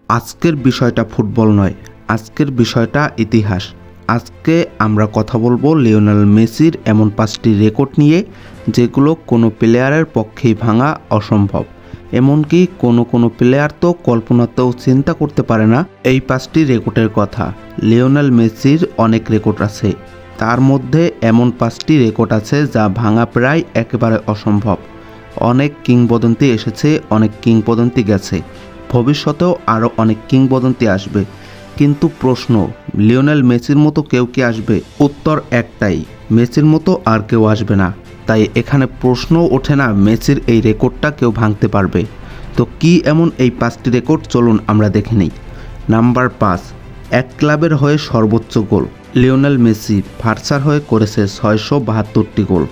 আজকের বিষয়টা ফুটবল নয়, আজকের বিষয়টা ইতিহাস। আজকে আমরা কথা বলবো লিওনেল মেসির এমন 5টি রেকর্ড নিয়ে যেগুলো কোনো প্লেয়ারের পক্ষেই ভাঙা অসম্ভব। এমনকি কোনো প্লেয়ার তো কল্পনাতেও চিন্তা করতে পারে না এই 5টি রেকর্ডের কথা। লিওনেল মেসির অনেক রেকর্ড আছে, তার মধ্যে এমন 5টি রেকর্ড আছে যা ভাঙা প্রায় একেবারে অসম্ভব। অনেক কিংবদন্তি এসেছে, অনেক কিংবদন্তি গেছে, ভবিষ্যতেও আরও অনেক কিংবদন্তি আসবে। কিন্তু প্রশ্ন, লিওনেল মেসির মতো কেউ কি আসবে? উত্তর একটাই, মেসির মতো আর কেউ আসবে না। তাই এখানে প্রশ্ন ওঠে না মেসির এই রেকর্ডটা কেউ ভাঙতে পারবে। তো কি এমন এই 5টি রেকর্ড, চলুন আমরা দেখে নিই। নাম্বার 5, এক ক্লাবের হয়ে সর্বোচ্চ গোল। লিওনেল মেসি বার্সার হয়ে করেছে 672টি গোল।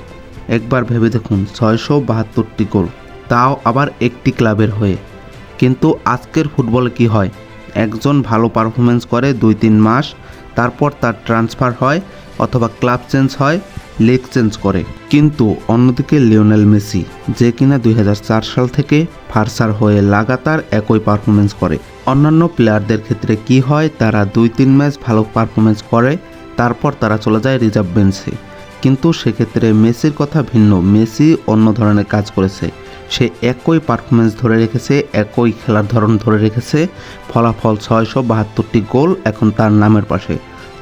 একবার ভেবে দেখুন, 672টি গোল, তাও আবার একটি ক্লাবের হয়ে। কিন্তু আজকের ফুটবলে কি হয়, একজন ভালো পারফরমেন্স করে 2-3 মাস, তারপর তার ট্রান্সফার হয় অথবা ক্লাব চেঞ্জ হয়, লিগ চেঞ্জ করে। কিন্তু অন্যদিকে লিওনেল মেসি, যে কিনা 2004 সাল থেকে বার্সার হয়ে লাগাতার একই পারফরমেন্স করে। অন্যান্য প্লেয়ারদের ক্ষেত্রে কি হয়, তারা 2-3 ম্যাচ ভালো পারফরমেন্স করে, তারপর তারা চলে যায় রিজার্ভ বেঞ্চে। কিন্তু সেক্ষেত্রে মেসির কথা ভিন্ন। মেসি অন্য ধরনের কাজ করেছে। সে একই পারফরমেন্স ধরে রেখেছে, একই খেলার ধরন ধরে রেখেছে, ফলাফল 672টি গোল এখন তার নামের পাশে,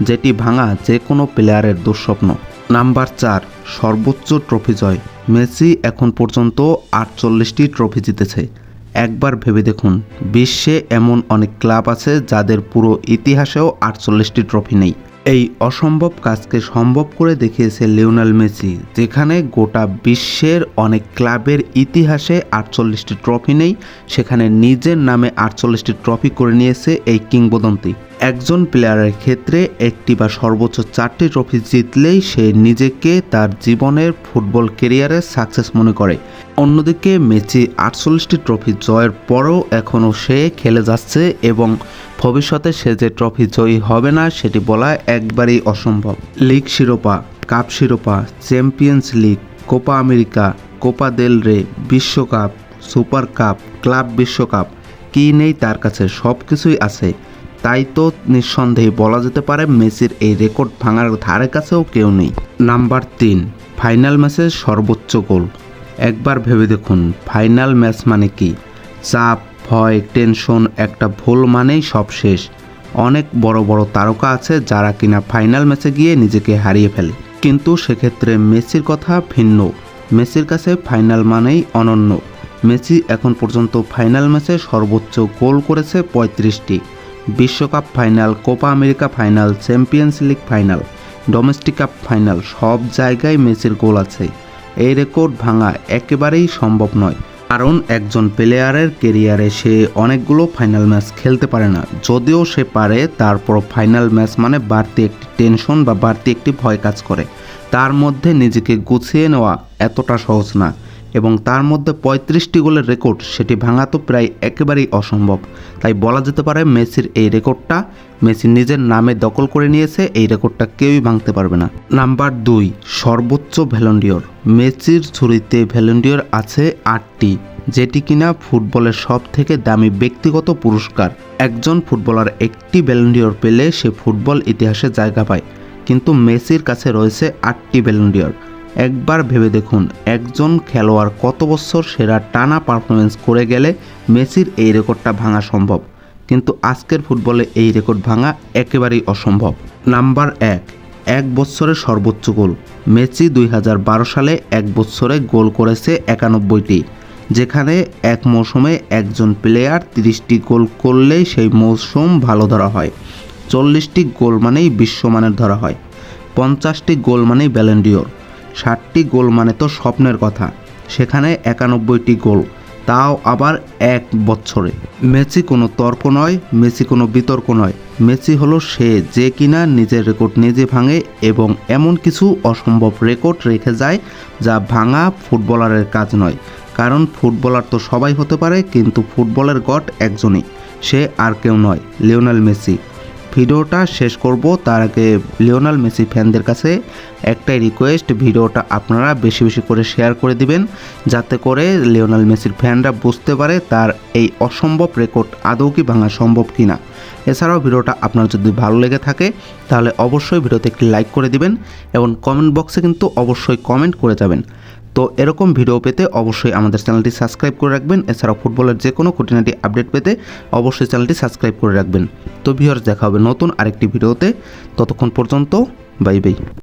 যেটি ভাঙা যে কোনো প্লেয়ারের দুঃস্বপ্ন। নাম্বার 4, সর্বোচ্চ ট্রফি জয়। মেসি এখন পর্যন্ত 48টি ট্রফি জিতেছে। একবার ভেবে দেখুন, বিশ্বে এমন অনেক ক্লাব আছে যাদের পুরো ইতিহাসেও 48টি ট্রফি নেই। এই অসম্ভব কাজকে সম্ভব করে দেখিয়েছে লিওনেল মেসি, যেখানে গোটা বিশ্বের অনেক ক্লাবের ইতিহাসে 48টি ট্রফি নেই, সেখানে নিজের নামে 48টি ট্রফি করে নিয়েছে এই কিংবদন্তি। একজন প্লেয়ারের ক্ষেত্রে একটি বা সর্বোচ্চ 4টি ট্রফি জিতলেই সে নিজেকে তার জীবনের ফুটবল ক্যারিয়ারে সাকসেস মনে করে। অন্যদিকে মেসি 48টি ট্রফি জয়ের পরও এখনও সে খেলে যাচ্ছে এবং ভবিষ্যতে সে যে ট্রফি জয়ী হবে না সেটি বলা একবারেই অসম্ভব। লিগ শিরোপা, কাপ শিরোপা, champions league, Copa America, Copa del রে, বিশ্বকাপ, সুপার কাপ, ক্লাব বিশ্বকাপ, কি নেই তার কাছে? সব কিছুই আছে। তাই তো নিঃসন্দেহে বলা যেতে পারে মেসির এই রেকর্ড ভাঙার ধারে কাছেও কেউ নেই। নাম্বার 3, ফাইনাল ম্যাচের সর্বোচ্চ গোল। একবার ভেবে দেখুন, ফাইনাল ম্যাচ মানে কি? চাপ, ভয়, টেনশন, একটা ভুল মানেই সব শেষ। অনেক বড় বড় তারকা আছে যারা কিনা ফাইনাল ম্যাচে গিয়ে নিজেকে হারিয়ে ফেলে, কিন্তু সেক্ষেত্রে মেসির কথা ভিন্ন। মেসির কাছে ফাইনাল মানেই অনন্য। মেসি এখন পর্যন্ত ফাইনাল ম্যাচে সর্বোচ্চ গোল করেছে 35টি। বিশ্বকাপ final, Copa America final, champions league final, domestic cup final, সব জায়গায় মেসির গোল আছে। এই রেকর্ড ভাঙা একেবারেই সম্ভব নয়, কারণ একজন প্লেয়ারের কেরিয়ারে সে অনেকগুলো ফাইনাল ম্যাচ খেলতে পারে না। যদিও সে পারে, তারপর ফাইনাল ম্যাচ মানে বাড়তি একটি টেনশন বা বাড়তি একটি ভয় কাজ করে। তার মধ্যে নিজেকে গুছিয়ে নেওয়া এতটা সহজ না, এবং তার মধ্যে 35টি গোলের রেকর্ড, সেটি ভাঙা তো প্রায় একেবারেই অসম্ভব। তাই বলা যেতে পারে মেসির এই রেকর্ডটা মেসি নিজের নামে দখল করে নিয়েছে, এই রেকর্ডটা কেউই ভাঙতে পারবে না। নাম্বার 2, সর্বোচ্চ ব্যালন ডি'র। মেসির ঝুড়িতে ব্যালন ডি'র আছে 8টি, যেটি কিনা ফুটবলের সব থেকে দামি ব্যক্তিগত পুরস্কার। একজন ফুটবলার একটি ব্যালন ডি'র পেলে সে ফুটবল ইতিহাসে জায়গা পায়, কিন্তু মেসির কাছে রয়েছে 8টি ব্যালন ডি'র। একবার ভেবে দেখুন, একজন খেলোয়াড় কত বছর সেরা টানা পারফরমেন্স করে গেলে মেসির এই রেকর্ডটা ভাঙা সম্ভব, কিন্তু আজকের ফুটবলে এই রেকর্ড ভাঙা একেবারেই অসম্ভব। নাম্বার 1, এক বছরে সর্বোচ্চ গোল। মেসি 2012 সালে এক বছরে গোল করেছে 91টি, যেখানে এক মৌসুমে একজন প্লেয়ার 30টি গোল করলেই সেই মৌসুম ভালো ধরা হয়। 40টি গোল মানেই বিশ্বমানের ধরা হয়। 50টি গোল মানেই ব্যালন ডি'র। 60টি গোল মানে তো স্বপ্নের কথা, সেখানে 91টি গোল, তাও আবার এক বছরে। মেসি কোনো তর্ক নয়, মেসি কোনো বিতর্ক নয়। মেসি হলো সে যে কিনা নিজের রেকর্ড নিজে ভাঙে এবং এমন কিছু অসম্ভব রেকর্ড রেখে যায় যা ভাঙা ফুটবলারের কাজ নয়। কারণ ফুটবলার তো সবাই হতে পারে, কিন্তু ফুটবলের গড একজনই, সে আর কেউ নয়, লিওনেল মেসি। ভিডিওটা শেষ করব তার আগে লিওনেল মেসি ফ্যানদের কাছে একটাই রিকোয়েস্ট, ভিডিওটা আপনারা বেশি বেশি করে শেয়ার করে দিবেন যাতে করে লিওনেল মেসির ফ্যানরা বুঝতে পারে তার এই অসম্ভব রেকর্ড আদৌ কি ভাঙা সম্ভব কিনা। এছাড়াও ভিডিওটা আপনার যদি ভালো লেগে থাকে তাহলে অবশ্যই ভিডিওতে একটি লাইক করে দিবেন এবং কমেন্ট বক্সে কিন্তু অবশ্যই কমেন্ট করে যাবেন। তো এরকম ভিডিও পেতে অবশ্যই আমাদের চ্যানেলটি সাবস্ক্রাইব করে রাখবেন। এছাড়াও ফুটবলের যে কোনো খুঁটিনাটি আপডেট পেতে অবশ্যই চ্যানেলটি সাবস্ক্রাইব করে রাখবেন। তো ভিউয়ার্স, দেখা হবে নতুন আরেকটি ভিডিওতে। ততক্ষণ পর্যন্ত বাই বাই।